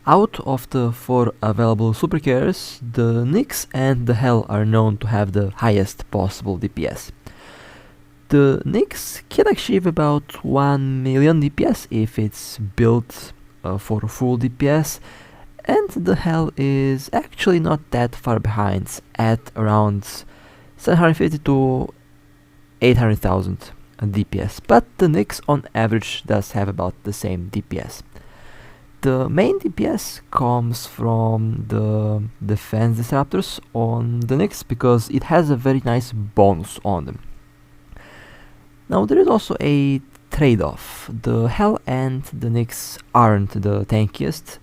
Out of the 4 available supercarriers, the Nyx and the Hell are known to have the highest possible DPS. The Nyx can achieve about 1 million DPS if it's built for full DPS, and the Hell is actually not that far behind at around 750 to 800,000 DPS, but the Nyx on average does have about the same DPS. The main DPS comes from the defense disruptors on the Nyx because it has a very nice bonus on them. Now there is also a trade-off. The Hell and the Nyx aren't the tankiest.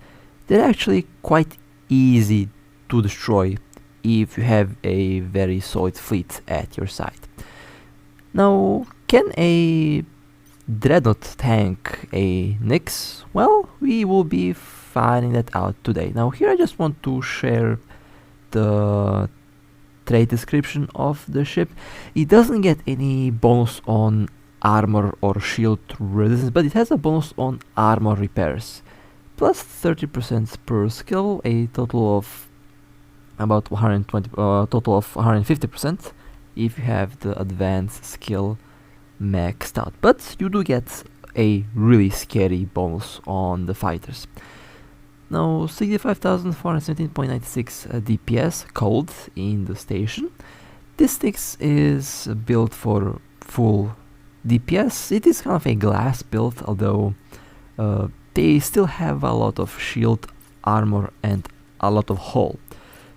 They're actually quite easy to destroy if you have a very solid fleet at your side. Now, can a Dreadnought tank a Nyx? Well, we will be finding that out today. Now here I just want to share the trait description of the ship. It doesn't get any bonus on armor or shield resistance, but it has a bonus on armor repairs. Plus 30% per skill, a total of about 150% if you have the advanced skill maxed out, but you do get a really scary bonus on the fighters. Now 65,417.96 DPS cold in the station. This Nyx is built for full DPS. It is kind of a glass build, although they still have a lot of shield, armor and a lot of hull.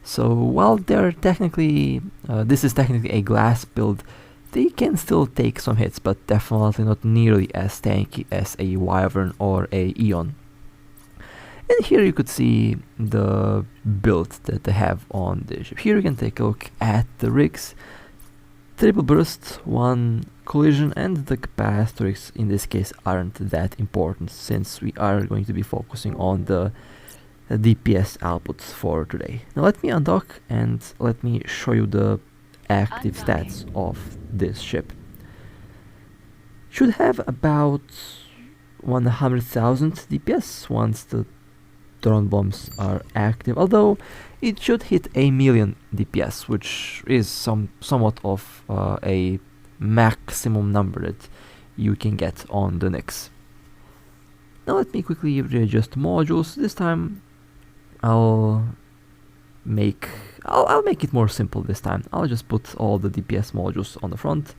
So while they're technically this is technically a glass build, they can still take some hits, but definitely not nearly as tanky as a Wyvern or a Eon. And here you could see the build that they have on the ship. Here you can take a look at the rigs. Triple burst, 1 collision, and the capacitors in this case aren't that important since we are going to be focusing on the DPS outputs for today. Now let me undock and let me show you the active stats of this ship. Should have about 100,000 DPS once the drone bombs are active, although it should hit a million DPS, which is somewhat of a maximum number that you can get on the Nyx. Now let me quickly readjust modules. This time I'll make it more simple this time. I'll just put all the DPS modules on the front,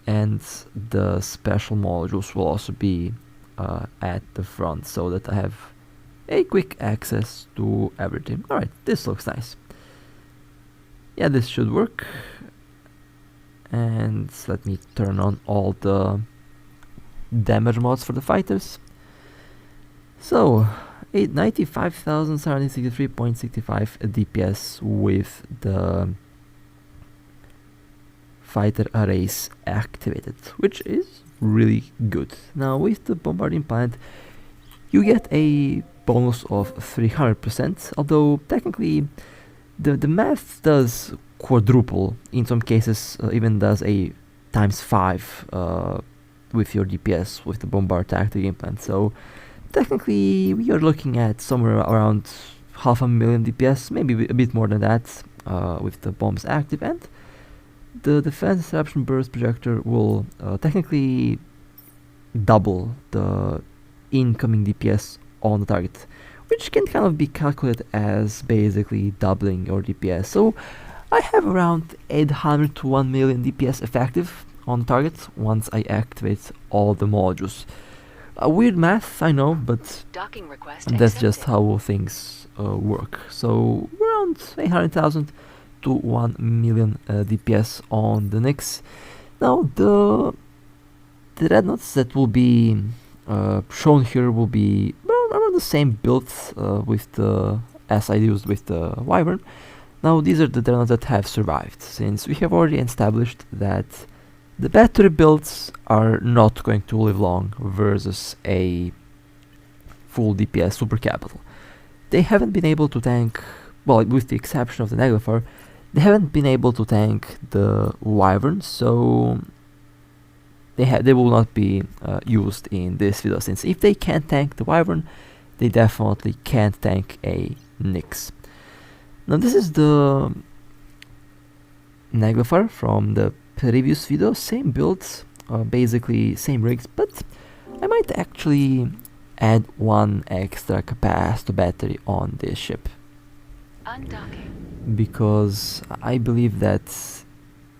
and the special modules will also be at the front so that I have a quick access to everything. Alright, this looks nice. Yeah, this should work. And let me turn on all the damage mods for the fighters. So 95,763.65 DPS with the fighter arrays activated, which is really good. Now with the bombarding plant you get a bonus of 300%, although technically the math does quadruple, in some cases even does a ×5 with your DPS with the bombard tactic implant. So technically we are looking at somewhere around 500,000 DPS, maybe a bit more than that with the bombs active, and the defense disruption burst projector will technically double the incoming DPS on the target, which can kind of be calculated as basically doubling your DPS. So I have around 800 to 1 million DPS effective on target once I activate all the modules. Weird math, I know, but that's just how things work. So around 800,000 to 1 million DPS on the Nyx. Now the Dreadnoughts that will be shown here will be around the same build with the as I used with the Wyvern. Now these are the Dreadnoughts that have survived, since we have already established that the battery builds are not going to live long versus a full DPS super capital. They haven't been able to tank, well, with the exception of the Naglfarr, they haven't been able to tank the Wyvern, so they will not be used in this video, since if they can't tank the Wyvern, they definitely can't tank a Nyx. Now this is the Naglfarr from the previous video, same build, basically same rigs, but I might actually add one extra capacitor battery on this ship. Undocking. Because I believe that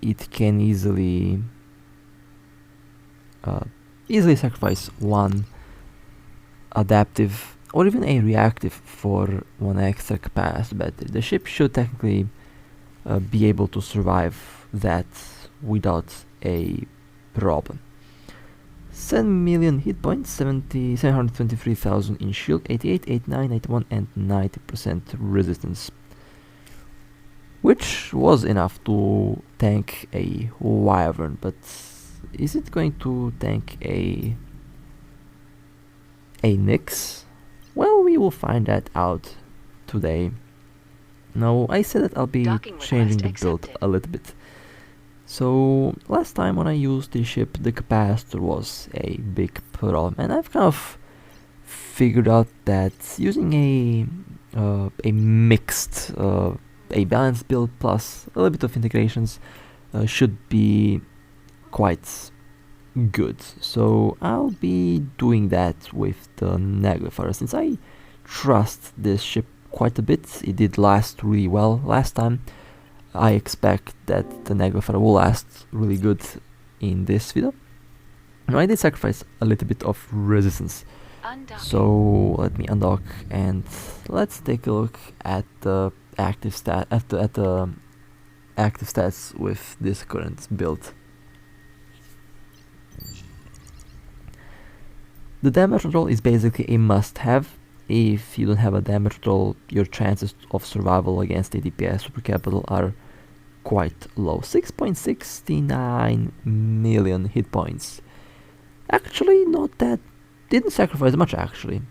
it can easily sacrifice one adaptive or even a reactive for one extra capacitor battery. The ship should technically be able to survive that without a problem. 7 million hit points, 723,000 in shield, 88, 89, 91 and 90% resistance, which was enough to tank a Wyvern, but is it going to tank a Nyx? Well, we will find that out today. Now, I said that I'll be changing the build a little bit. So, last time when I used this ship, the capacitor was a big problem, and I've kind of figured out that using a mixed, a balanced build plus a little bit of integrations should be quite good. So I'll be doing that with the Naglfarr, since I trust this ship quite a bit. It did last really well last time. I expect that the Naglfarr will last really good in this video. Now I did sacrifice a little bit of resistance, so let me undock and let's take a look at the active stats with this current build. The damage control is basically a must-have. If you don't have a damage control, your chances of survival against a DPS super capital are quite low. 6.69 million hit points. Actually, not that. Didn't sacrifice much actually.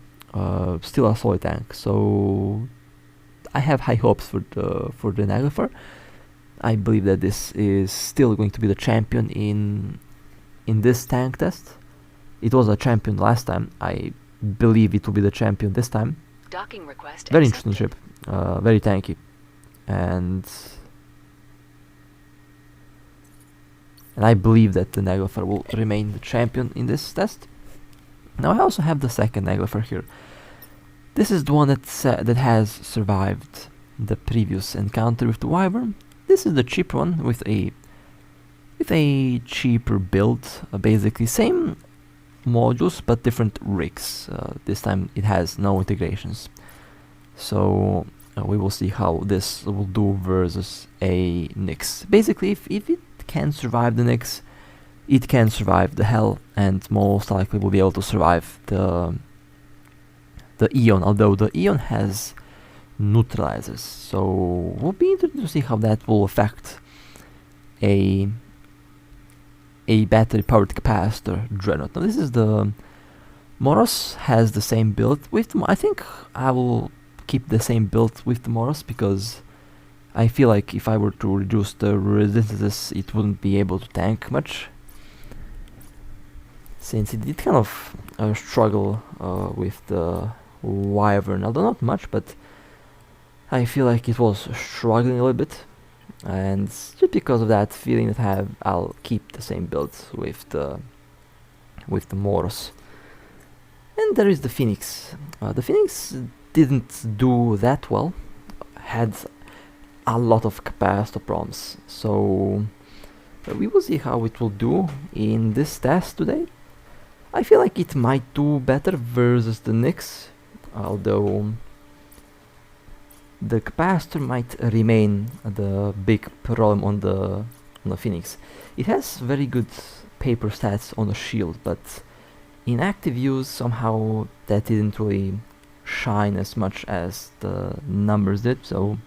Still a solid tank. So I have high hopes for the Naglfarr. I believe that this is still going to be the champion in this tank test. It was a champion last time. I believe it will be the champion this time. Docking request very accepted. interesting ship, very tanky, and I believe that the Naglfarr will remain the champion in this test. Now I also have the second Naglfarr here. This is the one that has survived the previous encounter with the Wyvern. This is the cheap one with a cheaper build, basically same modules but different rigs. This time it has no integrations, so we will see how this will do versus a Nyx. Basically, if it can survive the Nyx, it can survive the Hell, and most likely will be able to survive the Eon, although the Eon has neutralizers, so we'll be interested to see how that will affect a battery powered capacitor Dreadnought. Now this is the Moros, has the same build with I think I will keep the same build with the Moros, because I feel like if I were to reduce the resistances it wouldn't be able to tank much, since it did kind of struggle with the Wyvern, although not much, but I feel like it was struggling a little bit. And just because of that feeling that I'll keep the same build with the Moros. And there is the Phoenix. The Phoenix didn't do that well, had a lot of capacitor problems, so we will see how it will do in this test today. I feel like it might do better versus the Nyx, although the capacitor might remain the big problem on the Phoenix. It has very good paper stats on the shield, but in active use somehow that didn't really shine as much as the numbers did, so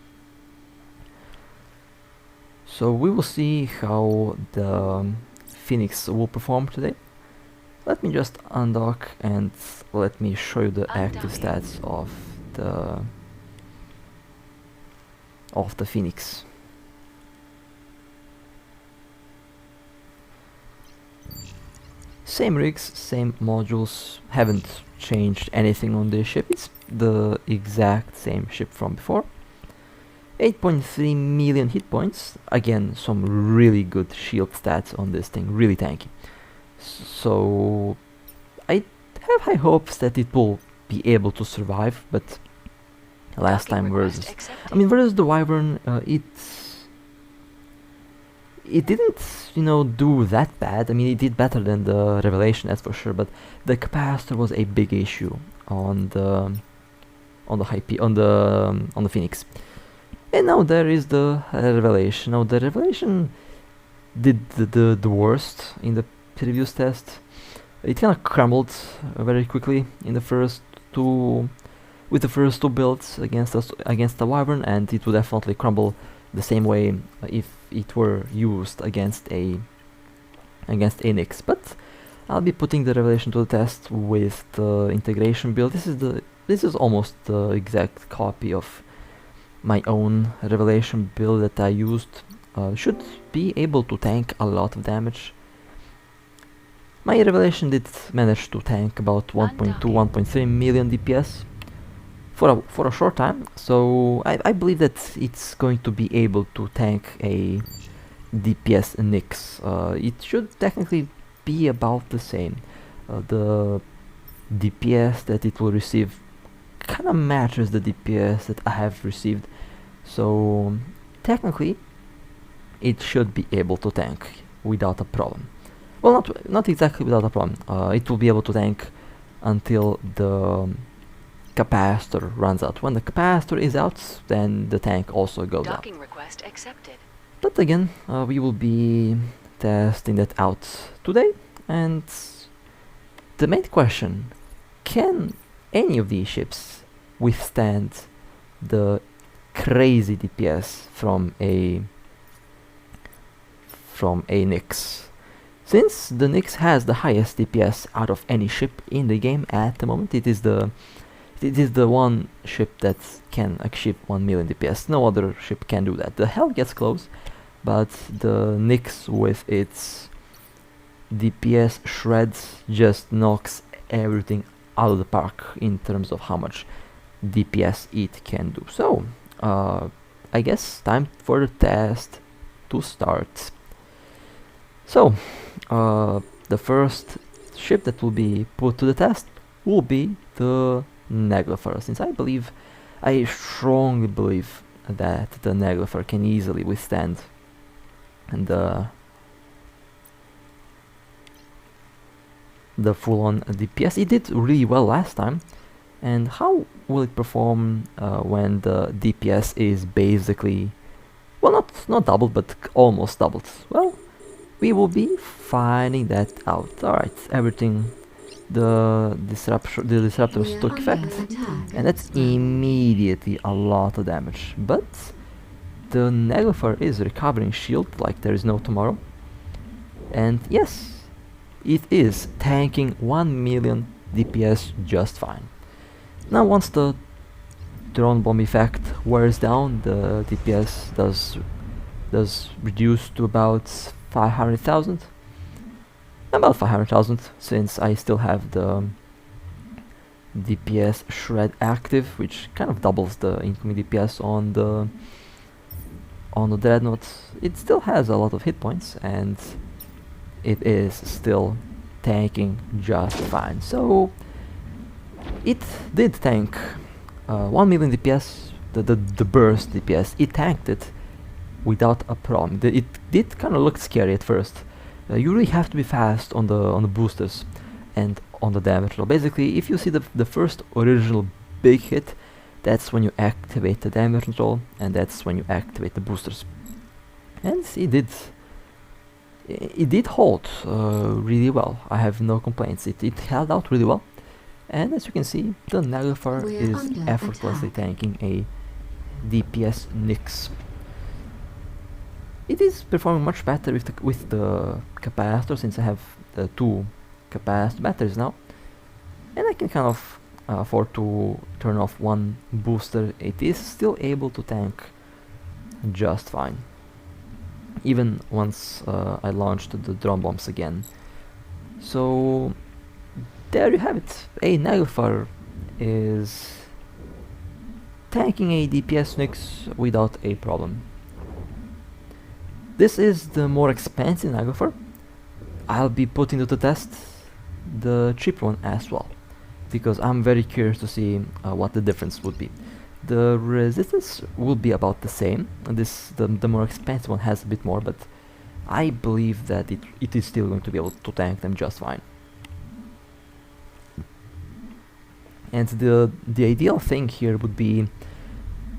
we will see how the Phoenix will perform today. Let me just undock and let me show you the active stats of the Phoenix. Same rigs, same modules, haven't changed anything on this ship. It's the exact same ship from before. 8.3 million hit points. Again, some really good shield stats on this thing, really tanky. So I have high hopes that it will be able to survive, but last time versus versus the Wyvern, it didn't, you know, do that bad. I mean, it did better than the Revelation, that's for sure, but the capacitor was a big issue on the Phoenix. And now there is the Revelation. Now the Revelation did the worst in the previous test. It kind of crumbled very quickly in the first two builds against the Wyvern, and it would definitely crumble the same way if it were used against a Nyx. But I'll be putting the Revelation to the test with the integration build. This is almost the exact copy of my own Revelation build that I used. Should be able to tank a lot of damage. My Revelation did manage to tank about 1.2, 1.3 million DPS for a short time, so I believe that it's going to be able to tank a DPS Nyx. It should technically be about the same. The DPS that it will receive kind of matches the DPS that I have received, so technically it should be able to tank without a problem. Well, not exactly without a problem. It will be able to tank until the capacitor runs out. When the capacitor is out, then the tank also goes out. Docking request accepted. But again, we will be testing that out today, and the main question: can any of these ships withstand the crazy DPS from a Nyx? Since the Nyx has the highest DPS out of any ship in the game at the moment, it is the one ship that can achieve 1 million DPS. No other ship can do that. The Hell gets close, but the Nyx with its DPS shreds just knocks everything out of the park in terms of how much DPS it can do. So, I guess time for the test to start. So, the first ship that will be put to the test will be the Naglfarr, since I strongly believe that the Naglfarr can easily withstand the full-on DPS. It did really well last time, and how will it perform when the DPS is basically, well, not doubled, but almost doubled? Well, we will be finding that out. Alright, everything, the disruptors took effect, and that's immediately a lot of damage. But the Naglfarr is recovering shield like there is no tomorrow, and yes, it is tanking 1 million DPS just fine. Now once the drone bomb effect wears down, the DPS does reduce to about 500,000. About 500,000, since I still have the DPS shred active, which kind of doubles the incoming DPS on the Dreadnought. It still has a lot of hit points, and it is still tanking just fine. So it did tank 1 million DPS, the burst DPS. It tanked it without a problem. It did kind of look scary at first. You really have to be fast on the boosters and on the damage roll. Basically, if you see the first original big hit, that's when you activate the damage roll, and that's when you activate the boosters. And it did hold really well. I have no complaints. It held out really well, and as you can see, the Naglfarr is effortlessly tanking a DPS Nyx. It is performing much better with the capacitor, since I have the 2 capacitor batteries now, and I can kind of afford to turn off 1 booster. It is still able to tank just fine, even once I launched the drone bombs again. So there you have it. A Naglfarr is tanking a DPS Nyx without a problem. This is the more expensive Naglfarr. I'll be putting to the test the cheap one as well, because I'm very curious to see what the difference would be. The resistance will be about the same, and the more expensive one has a bit more, but I believe that it is still going to be able to tank them just fine. And the ideal thing here would be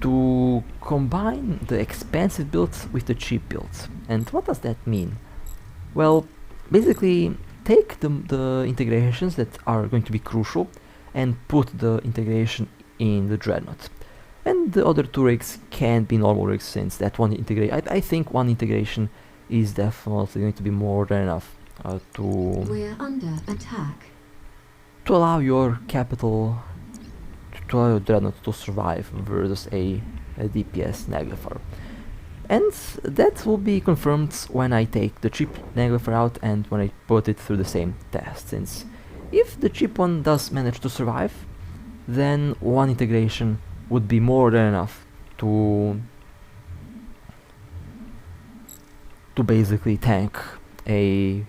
to combine the expensive builds with the cheap builds. And what does that mean? Well, basically take the integrations that are going to be crucial and put the integration in the Dreadnought. And the other two rigs can be normal rigs, since that one I think one integration is definitely going to be more than enough We're under attack. to allow your capital, to allow your Dreadnought to survive versus a DPS Naglfarr. And that will be confirmed when I take the cheap Naglfarr out and when I put it through the same test, since if the cheap one does manage to survive, then one integration would be more than enough to basically tank a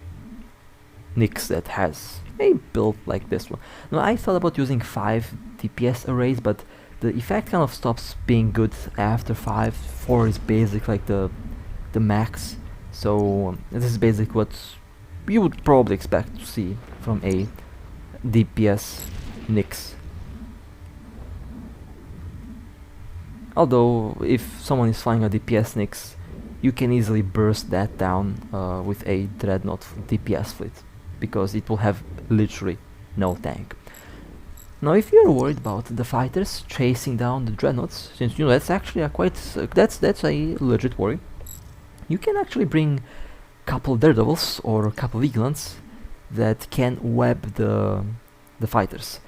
Nyx that has a build like this one. Now, I thought about using 5 DPS arrays, but the effect kind of stops being good after 5. 4 is basically like the max. So this is basically what you would probably expect to see from a DPS Nyx. Although if someone is flying a DPS Nyx, you can easily burst that down with a Dreadnought DPS fleet, because it will have literally no tank. Now, if you're worried about the fighters chasing down the Dreadnoughts, since you know that's actually a quite that's a legit worry, you can actually bring a couple Daredevils or a couple Vigilants that can web the fighters.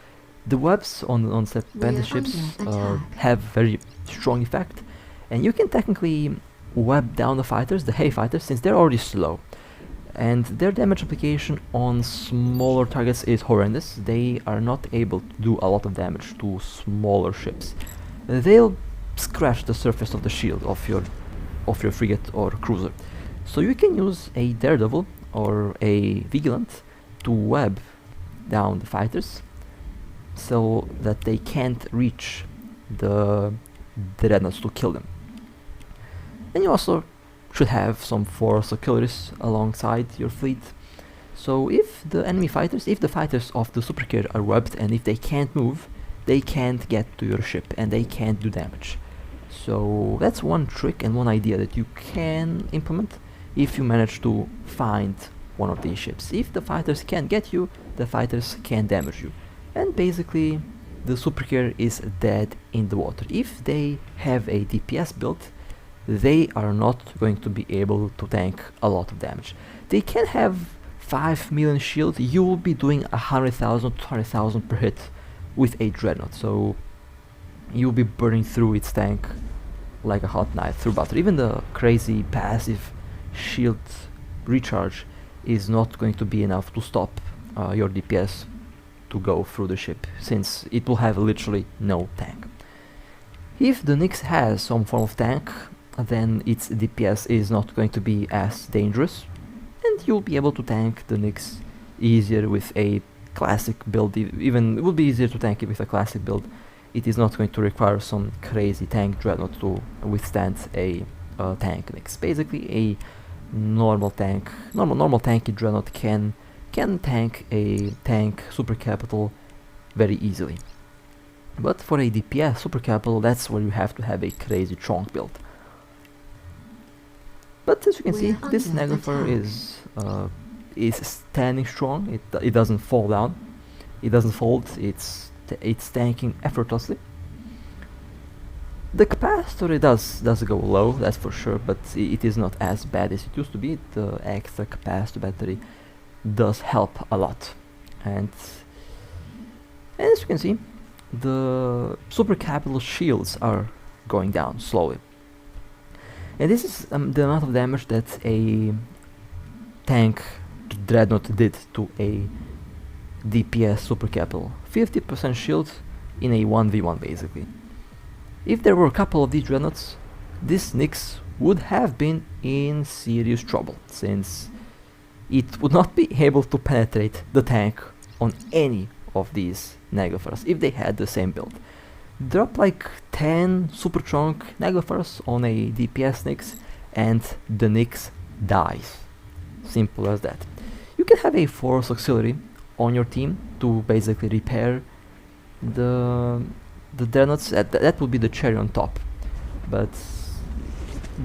The webs on set ships have very strong effect, and you can technically web down the fighters, the heavy fighters, since they're already slow. And their damage application on smaller targets is horrendous. They are not able to do a lot of damage to smaller ships. They'll scratch the surface of the shield of your frigate or cruiser. So you can use a Daredevil or a Vigilant to web down the fighters, so that they can't reach the Dreadnoughts to kill them. And you also should have some force auxiliaries alongside your fleet. So if the fighters of the Supercar are webbed, and if they can't move, they can't get to your ship and they can't do damage. So that's one trick and one idea that you can implement if you manage to find one of these ships. If the fighters can't get you, the fighters can damage you. And basically the Supercar is dead in the water. If they have a DPS build, they are not going to be able to tank a lot of damage. They can have 5 million shield. You will be doing 100,000, 200,000 per hit with a Dreadnought, so you'll be burning through its tank like a hot knife through butter. Even the crazy passive shield recharge is not going to be enough to stop your DPS to go through the ship, since it will have literally no tank. If the Nyx has some form of tank, then its DPS is not going to be as dangerous, and you'll be able to tank the Nyx easier with a classic build. Even it will be easier to tank it with a classic build. It is not going to require some crazy tank Dreadnought to withstand a tank Nyx. Basically, a normal tanky Dreadnought can tank a tank super capital very easily. But for a DPS super capital, that's where you have to have a crazy CHONK build. But as you can see, this Naglfarr is standing strong. It doesn't fall down. It doesn't fold. It's tanking effortlessly. The capacitor does go low, that's for sure, but it is not as bad as it used to be. The extra capacitor battery does help a lot, and as you can see, the super capital shields are going down slowly. And this is the amount of damage that a tank Dreadnought did to a DPS super capital, 50% shield in a 1v1 basically. If there were a couple of these Dreadnoughts, this Nyx would have been in serious trouble, since it would not be able to penetrate the tank on any of these Naglfarrs if they had the same build. Drop like 10 super CHONK Naglfarrs on a DPS Nyx and the Nyx dies. Simple as that. You can have a force auxiliary on your team to basically repair the Dreadnoughts. That would be the cherry on top. But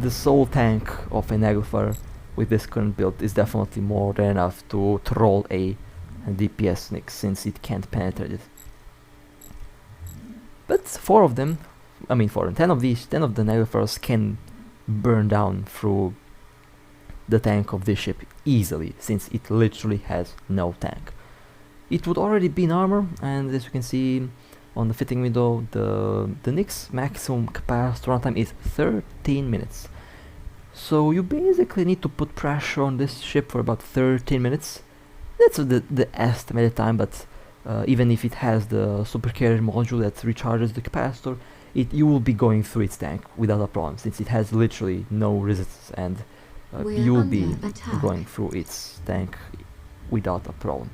the sole tank of a Naglfarr with this current build is definitely more than enough to troll a DPS Nyx, since it can't penetrate it. But 4 of them, 10 of the Naglfarrs can burn down through the tank of this ship easily, since it literally has no tank. It would already be in armor, and as you can see on the fitting window, the Nyx maximum capacitor runtime is 13 minutes. So you basically need to put pressure on this ship for about 13 minutes. That's the estimated time, but even if it has the super carrier module that recharges the capacitor, you will be going through its tank without a problem, since it has literally no resistance, and you will be going through its tank without a problem.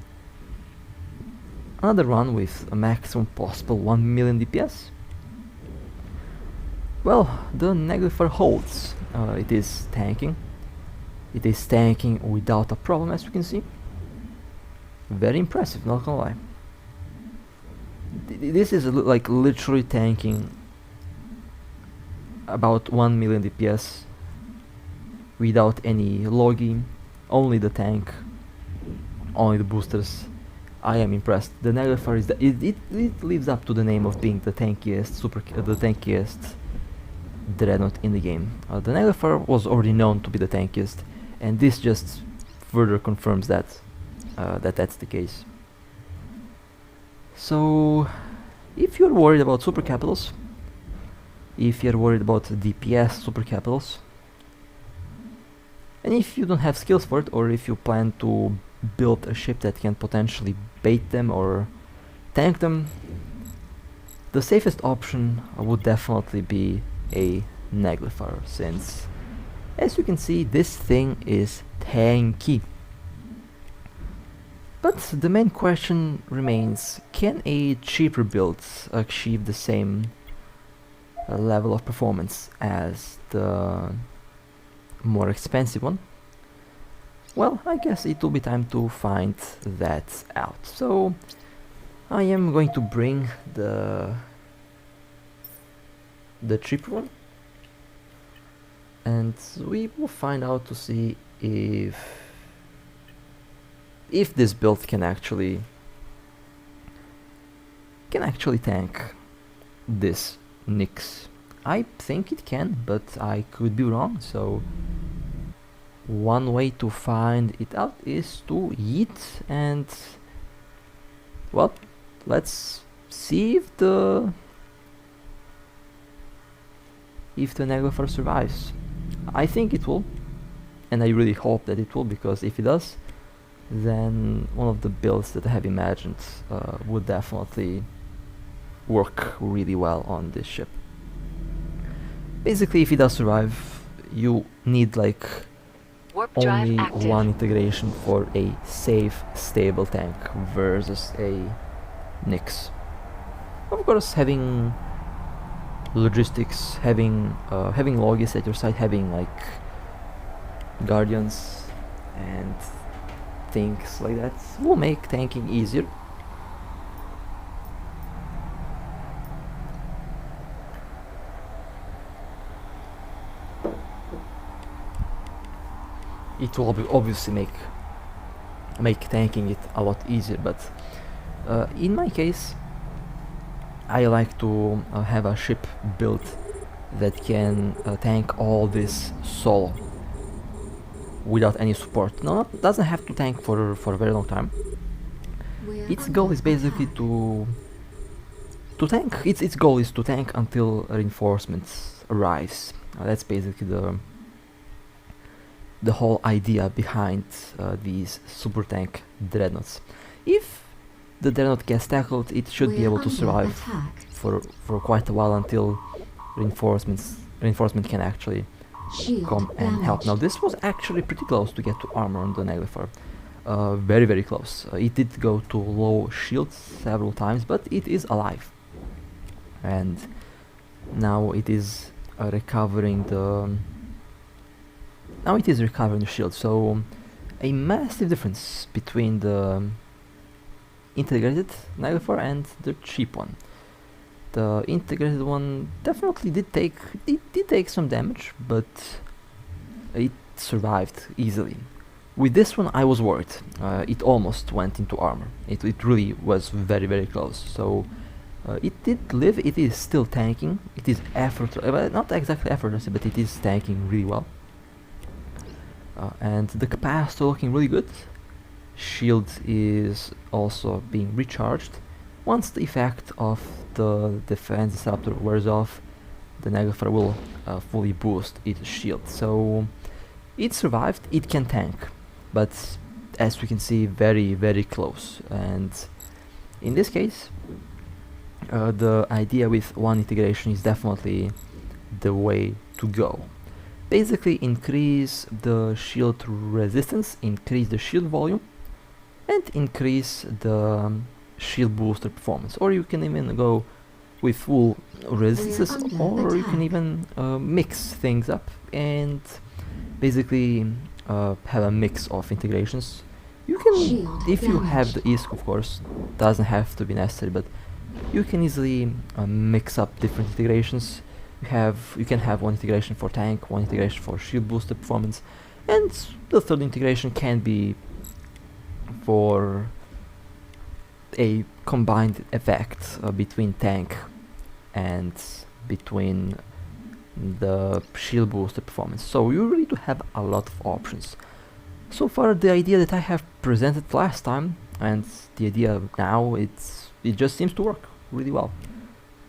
Another one with a maximum possible 1 million DPS. Well, the Naglfarr holds. It is tanking. It is tanking without a problem, as you can see. Very impressive, not gonna lie. This is like literally tanking about 1 million DPS without any logging, only the tank, only the boosters. I am impressed. The Naglfarr is it lives up to the name of being the tankiest Dreadnought in the game. The Naglfarr was already known to be the tankiest, and this just further confirms that that's the case. So, if you're worried about super capitals, if you're worried about DPS super capitals, and if you don't have skills for it, or if you plan to build a ship that can potentially bait them or tank them, the safest option would definitely be a Naglfarr, since as you can see, this thing is tanky. But the main question remains, can a cheaper build achieve the same level of performance as the more expensive one? Well, I guess it will be time to find that out. So I am going to bring the cheaper one, and we will find out to see if this build can actually tank this Nyx. I think it can, but I could be wrong, so one way to find it out is to YEET, and well, let's see if the Naglfarr survives. I think it will, and I really hope that it will, because if it does, then one of the builds that I have imagined would definitely work really well on this ship. Basically, if it does survive, you need like only one integration for a safe, stable tank versus a Nyx. Of course, having logistics, having logists at your side, having like guardians and things like that will make tanking easier. It will obviously make tanking it a lot easier, but in my case, I like to have a ship built that can tank all this solo without any support. No, it doesn't have to tank for a very long time. Its goal is basically to tank. Its goal is to tank until reinforcements arrives. That's basically the whole idea behind these super tank Dreadnoughts. If the Dreadnought gets tackled, it should be able to survive for quite a while until reinforcement can actually come and help. Now this was actually pretty close to get to armor on the Naglfarr. Very, very close. It did go to low shield several times, but it is alive. And now it is recovering the shield. So a massive difference between the integrated Naglfarr and the cheap one. The integrated one definitely did take some damage, but it survived easily. With this one I was worried. It almost went into armor. It really was very, very close. So it did live. It is still tanking. It is not exactly effortlessly, but it is tanking really well. And the capacitor looking really good. Shield is also being recharged. Once the effect of the defense disruptor wears off, the Naglfarr will fully boost its shield. So it survived. It can tank, but as we can see, very, very close. And in this case, the idea with one integration is definitely the way to go. Basically increase the shield resistance, increase the shield volume, and increase the shield booster performance. Or you can even go with full resistances, or you can even mix things up and basically have a mix of integrations. You can, if you have the ISK, of course, doesn't have to be necessary, but you can easily mix up different integrations. You can have one integration for tank, one integration for shield booster performance, and the third integration can be for a combined effect between tank and between the shield booster performance. So you really do have a lot of options. So far, the idea that I have presented last time and the idea now, it just seems to work really well.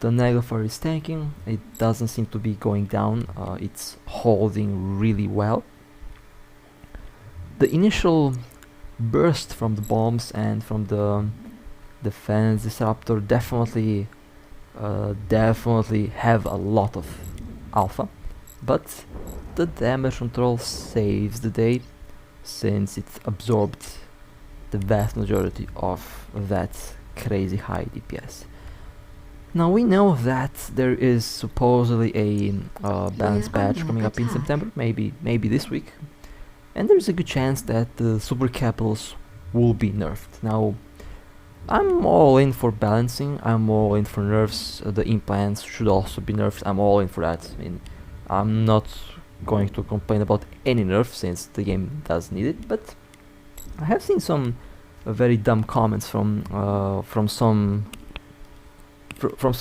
The Naglfarr is tanking. It doesn't seem to be going down. It's holding really well. The initial burst from the bombs and from the defense disruptor definitely have a lot of alpha, but the damage control saves the day since it absorbed the vast majority of that crazy high DPS. Now we know that there is supposedly a balance patch coming up in September, maybe this week, and there's a good chance that the super capitals will be nerfed. Now I'm all in for balancing, I'm all in for nerfs. The implants should also be nerfed. I'm all in for that. I mean, I'm not going to complain about any nerf since the game does need it, but I have seen some very dumb comments from some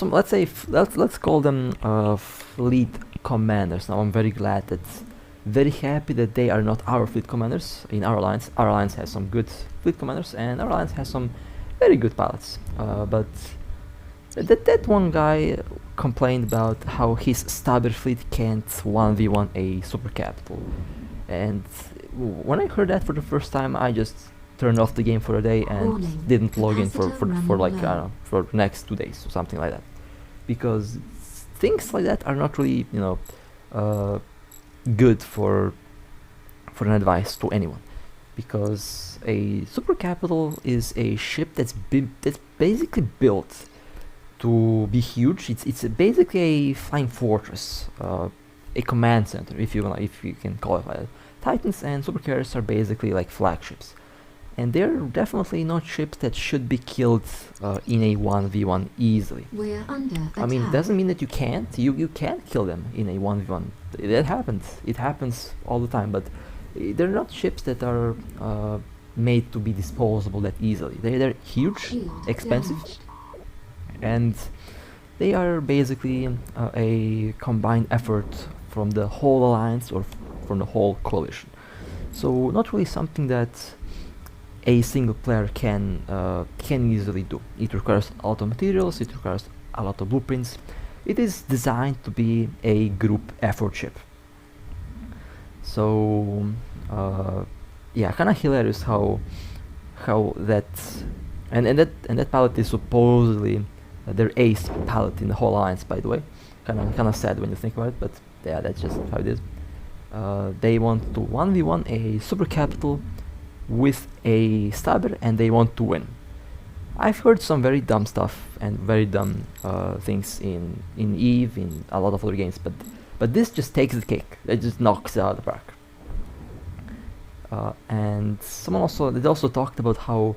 let's say let's call them fleet commanders. Now I'm very happy that they are not our fleet commanders in our alliance. Our alliance has some good fleet commanders and our alliance has some very good pilots, but that one guy complained about how his Stabber fleet can't 1v1 a super capital, and when I heard that for the first time, I just turned off the game for a day and didn't log in for like I don't know, for the next 2 days or something like that, because things like that are not really, you know, good for an advice to anyone, because a super capital is a ship that's basically built to be huge. It's basically a flying fortress, a command center, if you can call it like that. Titans and supercarriers are basically like flagships, and they're definitely not ships that should be killed in a 1v1 easily. We're under I mean, it attack. doesn't mean that you can't. You can't kill them in a 1v1. That happens. It happens all the time, but they're not ships that are made to be disposable that easily. They're huge, Shield expensive, damaged. and they are basically a combined effort from the whole alliance or from the whole coalition. So not really something that a single player can easily do. It requires a lot of materials, it requires a lot of blueprints. It is designed to be a group effort ship. So yeah, kind of hilarious how that and that palette is supposedly their ace palette in the whole alliance, by the way. Kind of sad when you think about it, but yeah, that's just how it is. They want to 1v1 a super capital with a stabber, and they want to win. I've heard some very dumb stuff and very dumb things in EVE, in a lot of other games, but this just takes the cake. It just knocks it out of the park. And they also talked about how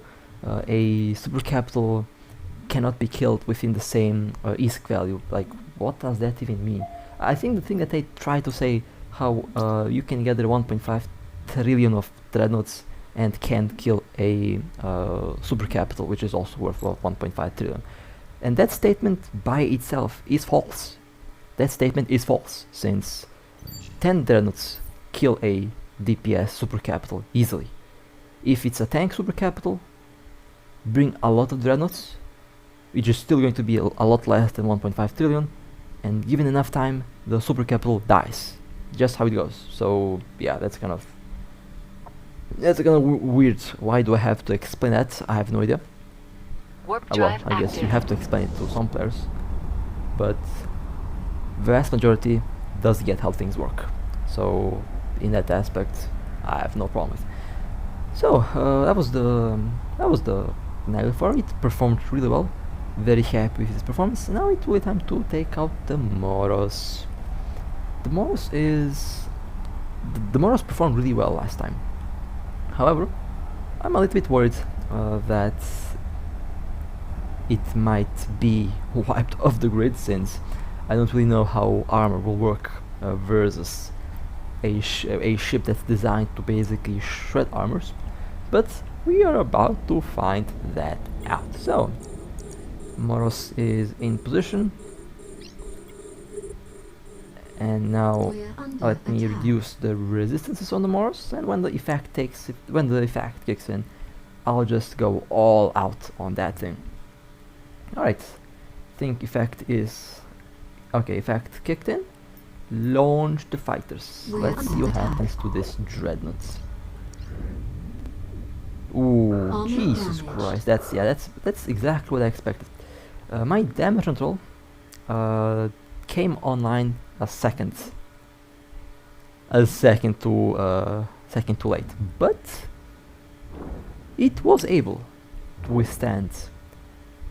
a super capital cannot be killed within the same ISK value. Like, what does that even mean? I think the thing that they try to say, how you can gather 1.5 trillion of dreadnoughts and can't kill a super capital, which is also worth 1.5 trillion. And that statement by itself is false. That statement is false, since 10 dreadnoughts kill a DPS super capital easily. If it's a tank super capital, bring a lot of dreadnoughts, which is still going to be a lot less than 1.5 trillion, and given enough time, the super capital dies. Just how it goes. So yeah, that's kind of weird. Why do I have to explain that? I have no idea. Warp Well, drive I guess active. you have to explain it to some players, but vast majority does get how things work. So in that aspect, I have no problem with. So that was the Naglfarr. It performed really well. Very happy with its performance. Now it's really time to take out the Moros. The Moros performed really well last time. However, I'm a little bit worried that it might be wiped off the grid, since I don't really know how armor will work versus a ship that's designed to basically shred armors. But we are about to find that out. So Moros is in position, and now let me reduce the resistances on the Moros, and when the effect kicks in, I'll just go all out on that thing. Alright, think effect is okay. Effect kicked in. Launch the fighters. Let's see what happens to this Dreadnoughts. Ooh, Jesus Christ! That's exactly what I expected. My damage control came online a second too late, but it was able to withstand.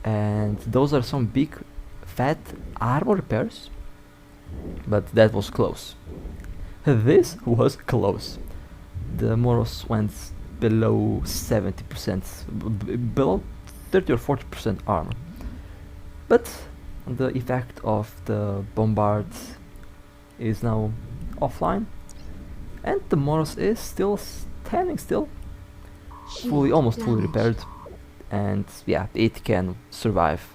And those are some big fat armor repairs, but that was close. This was close. The Moros went below 70%, below 30 or 40% armor. But the effect of the bombard is now offline, and the Moros is still standing still, almost fully repaired, and yeah, it can survive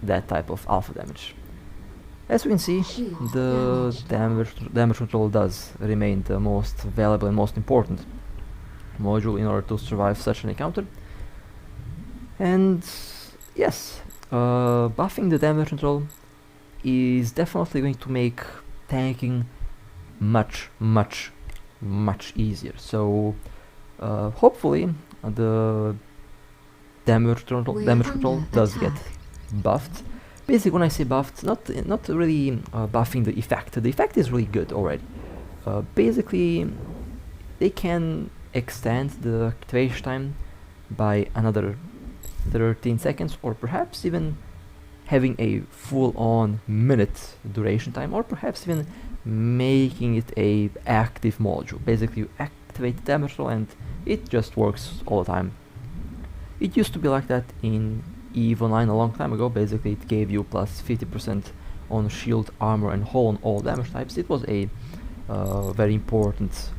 that type of alpha damage. As we can see, the damage control does remain the most valuable and most important module in order to survive such an encounter. And yes, buffing the damage control is definitely going to make tanking much easier. So hopefully the damage control does get buffed. Basically, when I say buffed, not really buffing the effect. The effect is really good already. Basically, they can extend the activation time by another 13 seconds, or perhaps even having a full-on minute duration time, or perhaps even making it a active module. Basically, you activate the damage control and it just works all the time. It used to be like that in EVE Online a long time ago. Basically, it gave you plus 50% on shield, armor, and hull on all damage types. It was a very important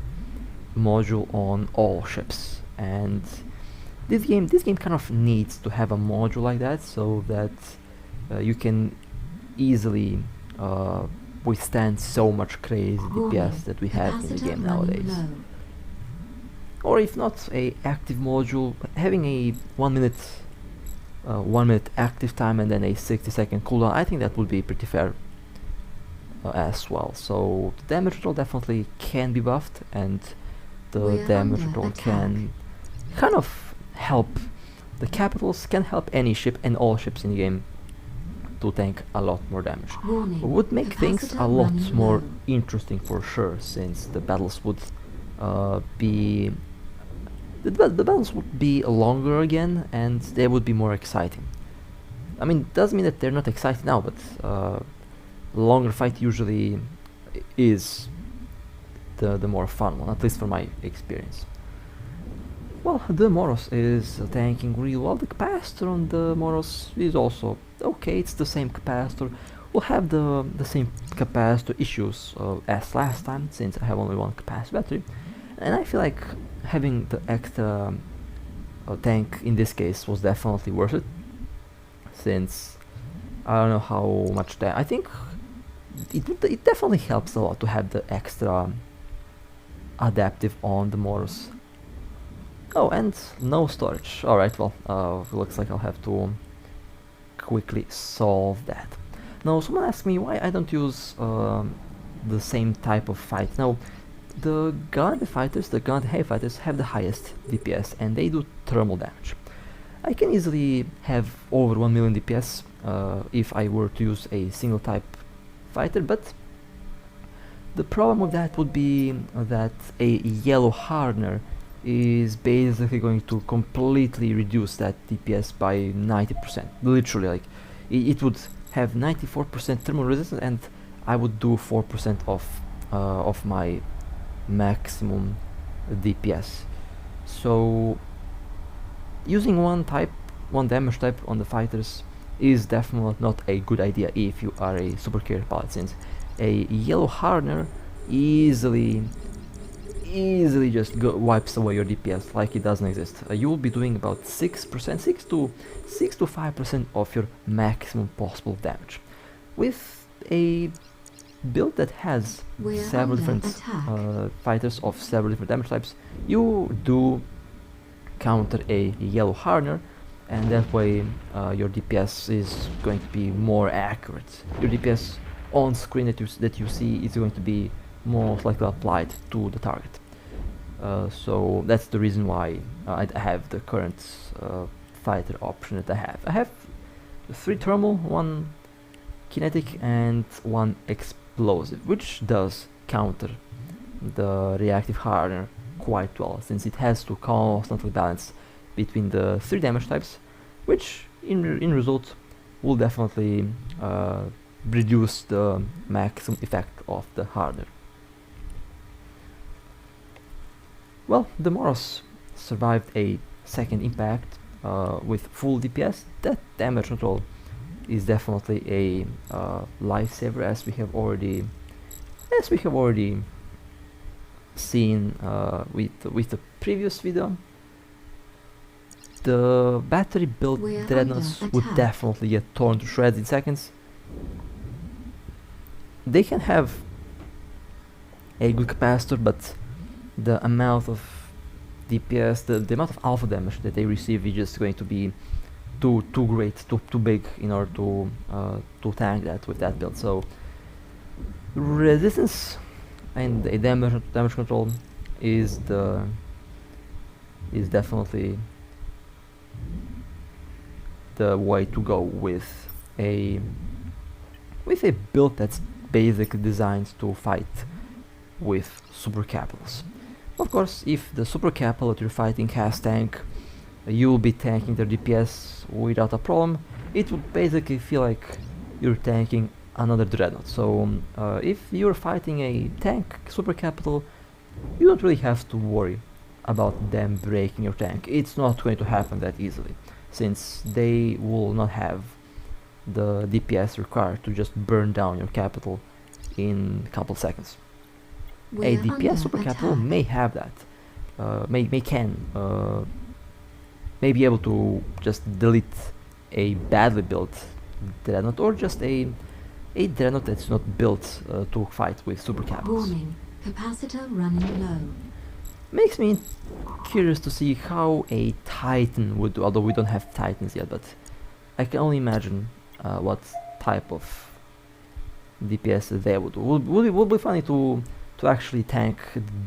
module on all ships, and this game kind of needs to have a module like that, so that you can easily withstand so much crazy DPS that we have in the game nowadays. Or if not a active module, having a 1 minute active time and then a 60-second cooldown, I think that would be pretty fair as well. So the damage control definitely can be buffed, and the damage control can kind of help the capitals can help any ship and all ships in the game to tank a lot more damage. Warning. Would make things a Capacitor lot running more low. interesting for sure, since the battles would be the battles would be longer again, and they would be more exciting. I mean, it doesn't mean that they're not exciting now, but longer fight usually is the more fun one, at least from my experience. Well, the Moros is tanking really well. The capacitor on the Moros is also okay. It's the same capacitor. We'll have the same capacitor issues as last time, since I have only one capacitor battery, and I feel like having the extra tank in this case was definitely worth it, since I don't know how much I think it definitely helps a lot to have the extra adaptive on the Moros. Oh, and no storage. Alright, well, looks like I'll have to quickly solve that. Now, someone asked me why I don't use the same type of fight. Now, the Gallant fighters, the Gallant heavy fighters, have the highest DPS, and they do thermal damage. I can easily have over 1 million DPS if I were to use a single type fighter, but the problem with that would be that a yellow hardener is basically going to completely reduce that DPS by 90%. Literally, like it would have 94% thermal resistance, and I would do 4% of my maximum DPS. So using one damage type on the fighters is definitely not a good idea if you are a super carrier pilot, since a yellow hardener easily just wipes away your DPS like it doesn't exist. You will be doing about 6%, 6 to 5% of your maximum possible damage. With a build that has several different fighters of several different damage types, you do counter a yellow hardener, and that way your DPS is going to be more accurate. Your DPS on screen that you see is going to be most likely applied to the target. So that's the reason why I have the current fighter option that I have. I have 3 thermal, 1 kinetic, and 1 explosive, which does counter the reactive hardener quite well, since it has to constantly balance between the 3 damage types, which in result will definitely reduce the maximum effect of the hardener. Well, the Moros survived a second impact with full DPS. That damage control is definitely a lifesaver, as we have already seen with the previous video. The battery built Dreadnoughts would definitely get torn to shreds in seconds. They can have a good capacitor, but the amount of DPS, the amount of alpha damage that they receive is just going to be too great, too big in order to tank that with that build. So resistance and a damage control is definitely the way to go with a build that's basically designed to fight with super capitals. Of course, if the super capital that you're fighting has tank, you'll be tanking their DPS without a problem. It would basically feel like you're tanking another Dreadnought. So if you're fighting a tank super capital, you don't really have to worry about them breaking your tank. It's not going to happen that easily, since they will not have the DPS required to just burn down your capital in a couple seconds. A DPS super capital may have that, may be able to just delete a badly built Dreadnought, or just a Dreadnought that's not built to fight with super capitals. Warning, capacitor running low. Makes me curious to see how a Titan would do, although we don't have Titans yet, but I can only imagine what type of DPS they would do. Would be funny to actually tank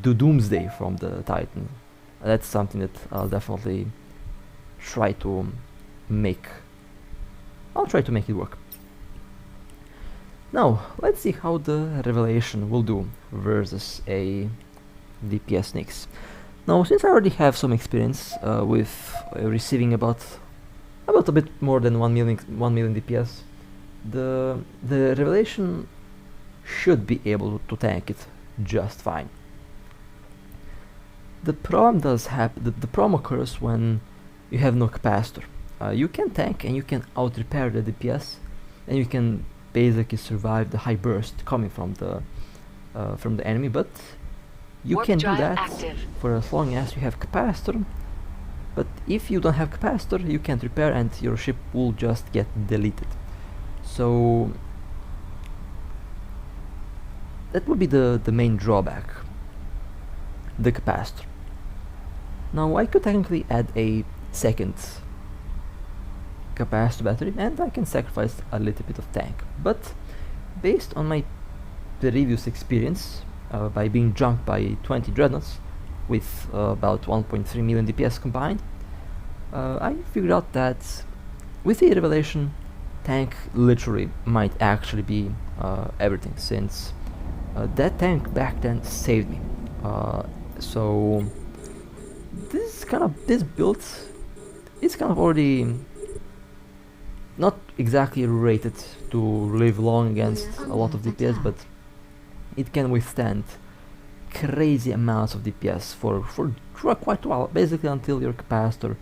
the Doomsday from the Titan. That's something that I'll definitely try to make it work. Now let's see how the Revelation will do versus a DPS Nyx. Now, since I already have some experience with receiving about a bit more than 1 million DPS, the Revelation should be able to tank it just fine. The problem the problem occurs when you have no capacitor. You can tank and you can out repair the DPS, and you can basically survive the high burst coming from the enemy, but you Warp can do drive that active. for as long as you have capacitor. But if you don't have capacitor, you can't repair and your ship will just get deleted. So that would be the main drawback, the capacitor. Now I could technically add a second capacitor battery and I can sacrifice a little bit of tank, but based on my previous experience by being junked by 20 Dreadnoughts with about 1.3 million DPS combined, I figured out that with the Revelation, tank literally might actually be everything, since that tank back then saved me. So this build is kind of already not exactly rated to live long against a lot of DPS, but it can withstand crazy amounts of DPS for quite a while, basically until your capacitor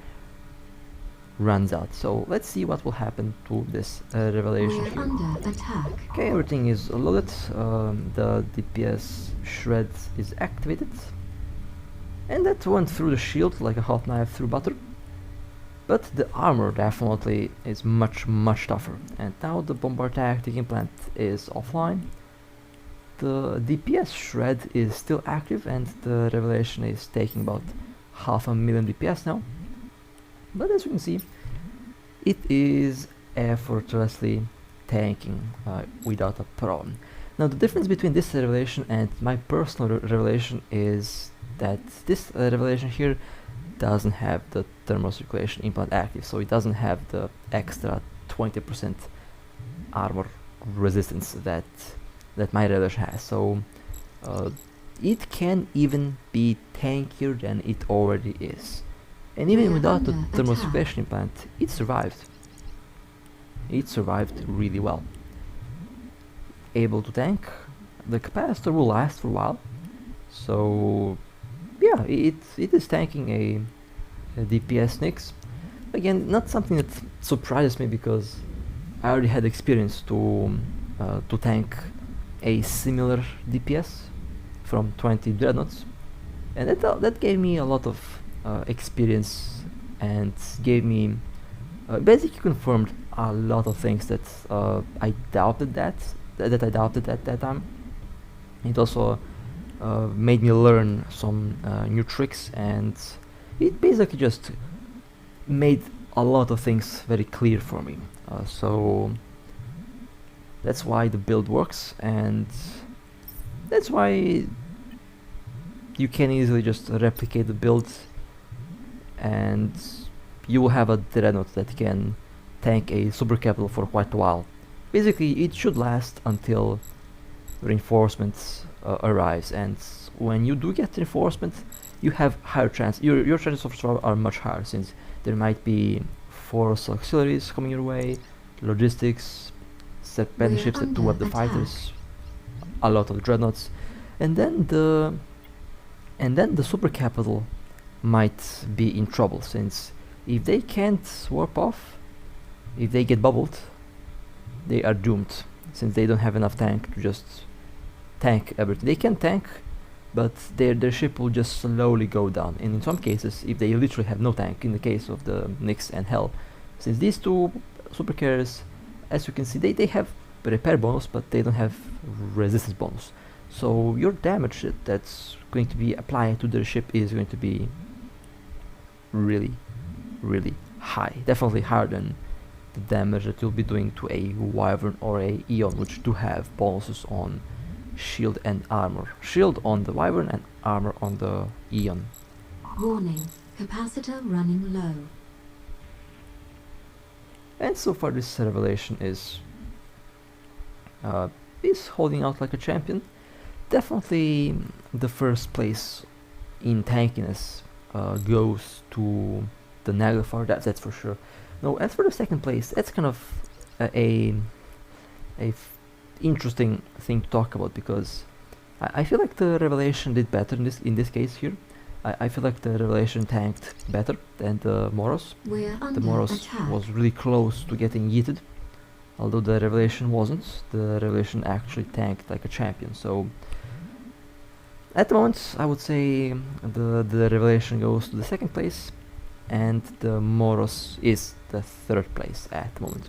runs out. So let's see what will happen to this Revelation here. Under attack. Okay, everything is loaded. The DPS shred is activated, and that went through the shield like a hot knife through butter. But the armor definitely is much tougher. And now the bombard tactic implant is offline. The DPS shred is still active, and the Revelation is taking about 500,000 DPS now. But as you can see, it is effortlessly tanking without a problem. Now the difference between this Revelation and my personal Revelation is that this Revelation here doesn't have the thermal circulation implant active, so it doesn't have the extra 20% armor resistance that my Revelation has. So it can even be tankier than it already is. And even without the thermal circulation implant, it survived. It survived really well. Able to tank. The capacitor will last for a while. So yeah, it is tanking a DPS Nyx. Again, not something that surprises me because I already had experience to tank a similar DPS from 20 Dreadnoughts, and that gave me a lot of experience and gave me basically confirmed a lot of things that I doubted at that time. It also made me learn some new tricks, and it basically just made a lot of things very clear for me. So that's why the build works, and that's why you can easily just replicate the build, and you will have a Dreadnought that can tank a super capital for quite a while. Basically, it should last until reinforcements arrives, and when you do get reinforcement, you have higher chance. Your chances of survival are much higher, since there might be force auxiliaries coming your way, logistics, set battleships that do up the fighters, a lot of Dreadnoughts, and then the super capital might be in trouble, since if they can't warp off, if they get bubbled, they are doomed, since they don't have enough tank to just tank everything. They can tank, but their ship will just slowly go down, and in some cases, if they literally have no tank, in the case of the Nyx and Hell, since these two super carriers, as you can see, they have repair bonus, but they don't have resistance bonus. So your damage that's going to be applied to their ship is going to be really high, definitely higher than the damage that you'll be doing to a Wyvern or a Eon, which do have bonuses on shield and armor. Shield on the Wyvern and armor on the Eon. Warning, capacitor running low. And so far this revelation is holding out like a champion. Definitely the first place in tankiness goes to the Naglfarr, that's for sure. Now, as for the second place, that's kind of a interesting thing to talk about, because I feel like the revelation did better in this case here. I feel like the revelation tanked better than the Moros. We're The under Moros attack. was really close to getting yeeted, although the revelation wasn't. The revelation actually tanked like a champion. So at the moment, I would say the revelation goes to the second place, and the Moros is the third place at the moment.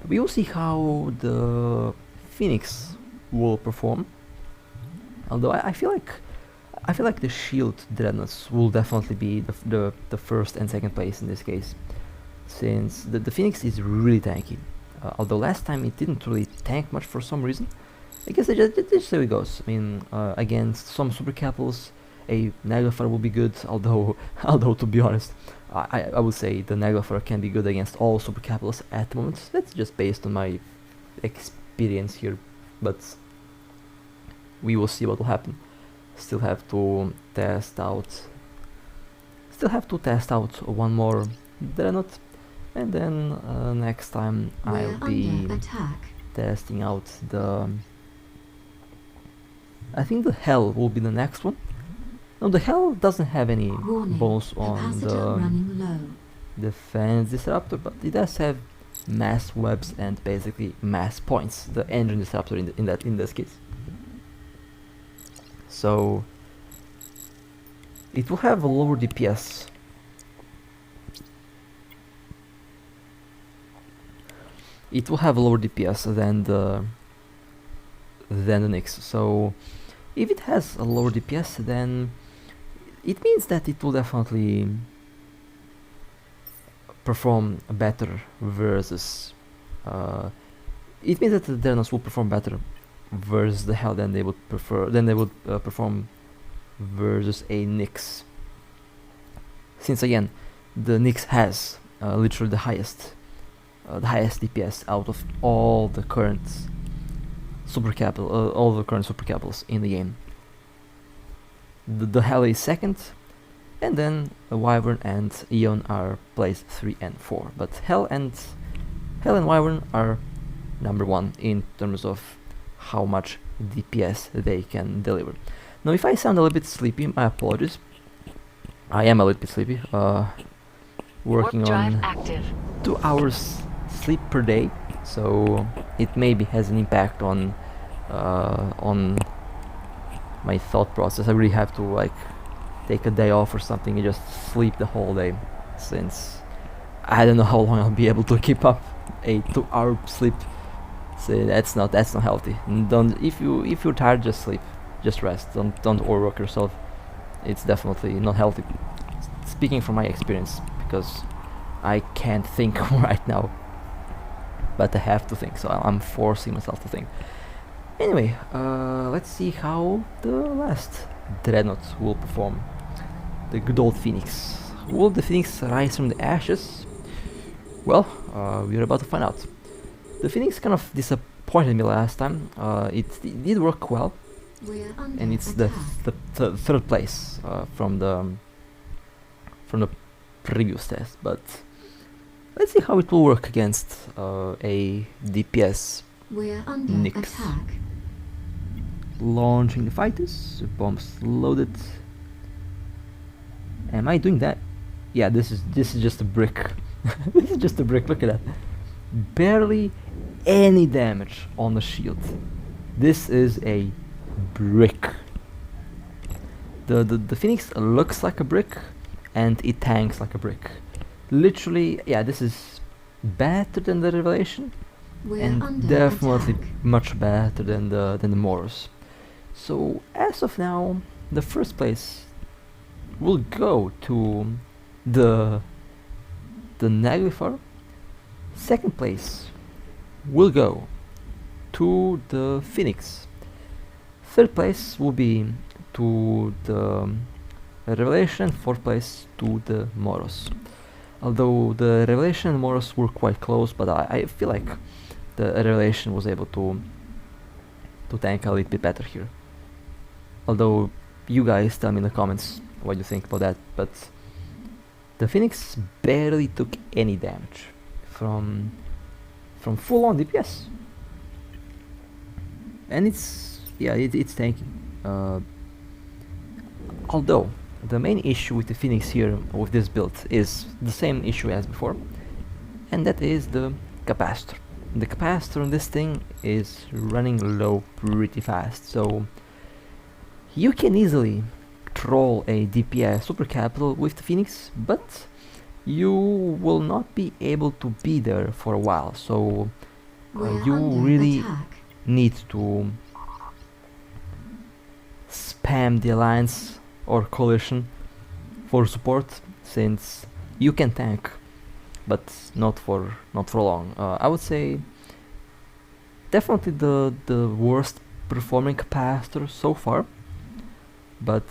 We will see how the Phoenix will perform. Although I feel like the shield Dreadnoughts will definitely be the first and second place in this case, since the Phoenix is really tanky. Although last time it didn't really tank much for some reason. I guess it just how it goes. I mean, against some super capitals, a Naglfarr will be good. Although to be honest, I would say the Naglfarr can be good against all super capitals at the moment. That's just based on my experience here, but we will see what will happen. Still have to test out one more Dreadnought, and then next time I'll We're be under attack. testing out the. I think the Hell will be the next one. No, the Hell doesn't have any Warning. bonus on Capacitor the running low. defense disruptor, but it does have mass webs and basically mass points. The engine disruptor in this case. So it will have a lower DPS. It will have a lower DPS than the Nyx. So if it has a lower DPS, then it means that it will definitely perform better versus. It means that the Dreadnoughts will perform better versus the Hell than they would perform versus a Nyx. Since again, the Nyx has literally the highest DPS out of all the current super capitals in the game. The Hell is second, and then Wyvern and Eon are placed 3 and 4. But Hell and Wyvern are number 1 in terms of how much DPS they can deliver. Now, if I sound a little bit sleepy, my apologies. I am a little bit sleepy. Working Warp drive on active. 2 hours sleep per day, so it maybe has an impact on my thought process. I really have to like take a day off or something and just sleep the whole day, since I don't know how long I'll be able to keep up a 2-hour sleep. So that's not healthy. Don't if you're tired, just sleep, just rest. Don't overwork yourself. It's definitely not healthy. Speaking from my experience, because I can't think right now, but I have to think, so I'm forcing myself to think. Anyway, let's see how the last Dreadnought will perform. The good old Phoenix. Will the Phoenix rise from the ashes? Well, we're about to find out. The Phoenix kind of disappointed me last time. It did work well, We're under and it's attack. the third place from the previous test. But let's see how it will work against a DPS. We're under Nyx. attack. Launching the fighters, bombs loaded. Am I doing that? Yeah, this is just a brick. This is just a brick. Look at that. Barely any damage on the shield. This is a brick. The Phoenix looks like a brick, and it tanks like a brick. Literally, yeah. This is better than the Revelation, We're and under definitely attack. much better than the Moros. So as of now, the first place will go to the Naglfarr. Second place will go to the Phoenix. Third place will be to the Revelation. Fourth place to the Moros. Although the Revelation and Moros were quite close, but I feel like the Revelation was able to tank a little bit better here. Although you guys tell me in the comments what you think about that, but the Phoenix barely took any damage from full-on DPS, and it's tanking. Although the main issue with the Phoenix here with this build is the same issue as before, and that is the capacitor. The capacitor on this thing is running low pretty fast, so you can easily troll a DPS super capital with the Phoenix, but you will not be able to be there for a while, so you really need to spam the alliance or coalition for support, since you can tank, but not for long. I would say definitely the worst performing capacitor so far, but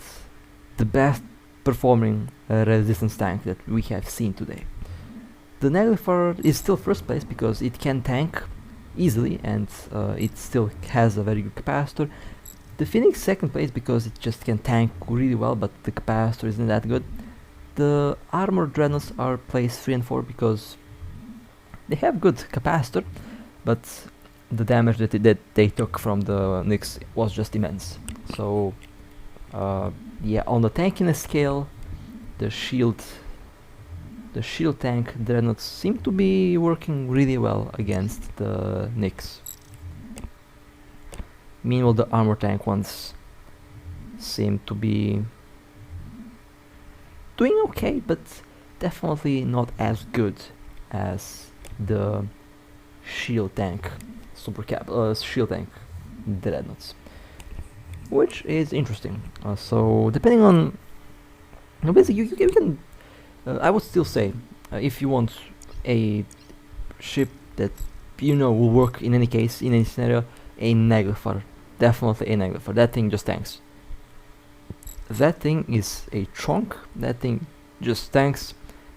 the best performing resistance tank that we have seen today. The Naglfarr is still first place because it can tank easily and it still has a very good capacitor. The Phoenix second place because it just can tank really well, but the capacitor isn't that good. The armored Dreadnoughts are placed 3 and 4 because they have good capacitor, but the damage that they took from the Nyx was just immense. So yeah, on the tankiness scale, the shield tank Dreadnoughts seem to be working really well against the Nyx. Meanwhile, the armor tank ones seem to be doing okay, but definitely not as good as the shield tank shield tank Dreadnoughts, which is interesting. So depending on basically you can I would still say if you want a ship that will work in any case, in any scenario, a Naglfarr, definitely a Naglfarr. That thing just tanks. That thing is a CHONK. That thing just tanks.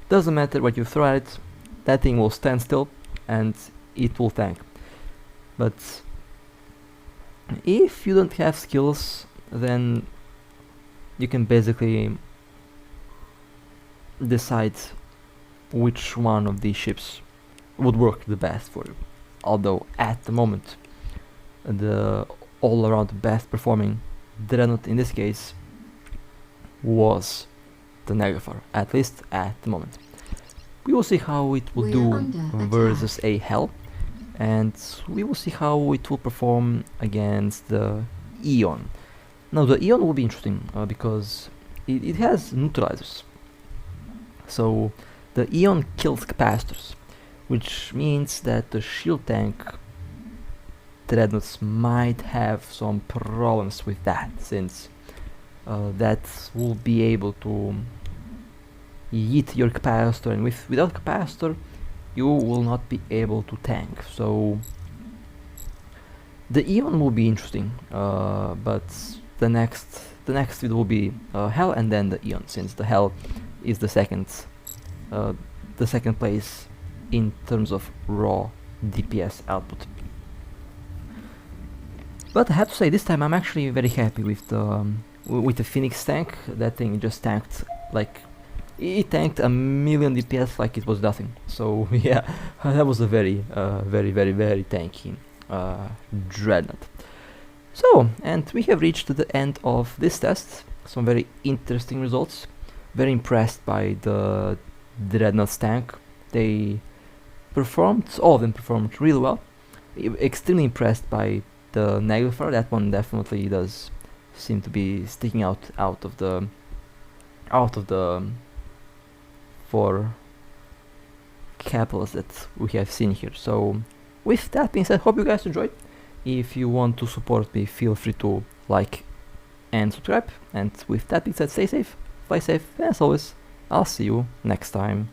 Doesn't matter what you throw at it, that thing will stand still and it will tank. But if you don't have skills, then you can basically decide which one of these ships would work the best for you. Although at the moment the all-around best performing Dreadnought in this case was the Naglfarr, at least at the moment. We will see how it will do versus a Hell, and we will see how it will perform against the Eon. Now the Eon will be interesting because it has neutralizers. So the Eon kills capacitors, which means that the shield tank Dreadnoughts might have some problems with that, since that will be able to yeet your capacitor, and without capacitor you will not be able to tank. So the Eon will be interesting, but the next it will be Hell and then the Eon, since the Hell is the second place in terms of raw DPS output. But I have to say, this time I'm actually very happy with the Phoenix tank. That thing just tanked like it tanked a million DPS like it was nothing. So yeah, that was a very tanky Dreadnought. So, and we have reached the end of this test. Some very interesting results. Very impressed by the Dreadnought tank. They performed, all of them performed really well. Extremely impressed by the Naglfarr. That one definitely does seem to be sticking out of the 4 capitals that we have seen here. So with that being said, hope you guys enjoyed. If you want to support me, feel free to like and subscribe. And with that being said, stay safe, fly safe, and as always, I'll see you next time.